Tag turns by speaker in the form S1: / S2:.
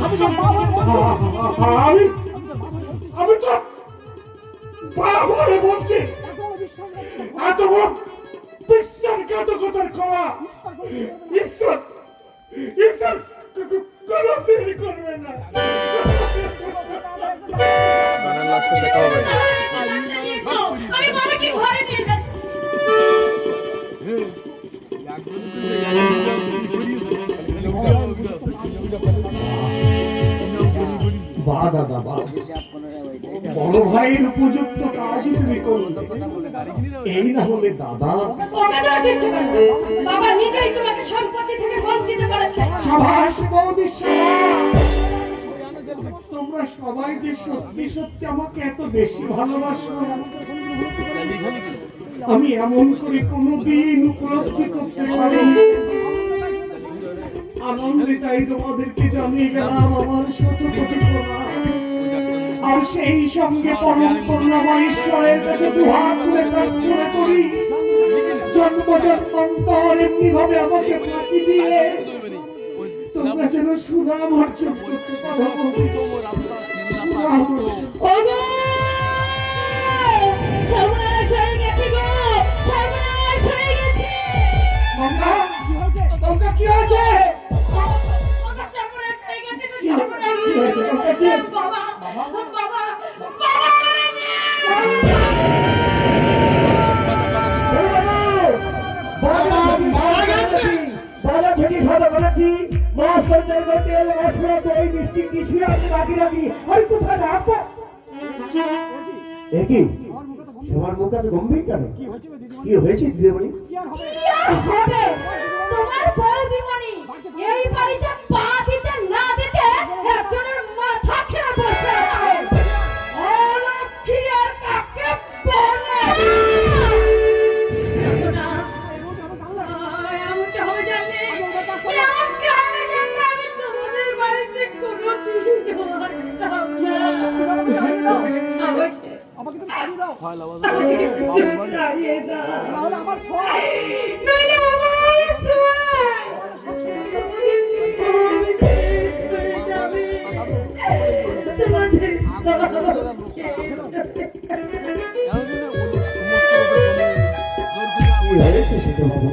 S1: আমি আমি তো বাবারে বলছি এত বড় বিশ্বাসঘাতকতার করা ঈশ্বর ঈশ্বর কোনো দেরি করবে না।
S2: আমি বাবাকে ঘরে নিয়ে যাচ্ছি।
S1: বাহ দাদা বাহ, বড় ভাইয়ের উপযুক্ত কাজই তুমি করলে। এই না হলে দাদা
S2: ওকে দেওয়া কিচ্ছু করবে না। বাবা নিজেই তোমাকে সম্পত্তি থেকে বঞ্চিত করেছে।
S1: সাবাস বৌদি সাবাস। তোমরা সবাই যে সত্যি সত্যি আমাকে এত বেশি ভালোবাসো আমি এমন করে কোনোদিন উপলব্ধি করতে পারিনি। আনন্দে তাই তোমাদেরকে জানিয়ে গেলাম আমার শত কোটি প্রণাম। আর সেই সঙ্গে পরম করুণাময় ঈশ্বরের কাছে দুহাত তুলে প্রার্থনা করি জন্ম জন্মান্তর এমনি ভাবে আমাকে ফাঁকি দিয়ে তোমরা যেন সুনাম অর্জন করতে পারো।
S2: সর্বনাশ হয়ে গেছে গো, সর্বনাশ হয়ে গেছে।
S1: গঙ্গা গঙ্গা কি আছে?
S2: সর্বনাশ হয়ে গেছে গো, সর্বনাশ
S1: কি হয়েছে গঙ্গা কি হয়েছে?
S2: বাবা বাবা বাবা
S3: তোমার মুখে তো গম্ভীর কেন? কি হয়েছে দিদিমণি?
S2: হবে তোমার বৌদিমণি এই বাড়িতে পা দিতে না দিতে একজনের মাথা খেয়ে বসে আছে। অলক্ষী আর কাকে বলে এমনটা হবে জানলে আমি তোমাদের বাড়িতে কোনোদিন আসতাম না।
S4: আমাকে তুমি তাড়িয়ে দাও।
S2: তাড়িয়ে দাও
S4: নাহলে আমার ছয়।
S2: নইলে আমার ছয়। তোমাদের সব শেষ হয়ে যাবে। তোমাদের সব শেষ।
S3: কি হয়েছে সেটা বাবু?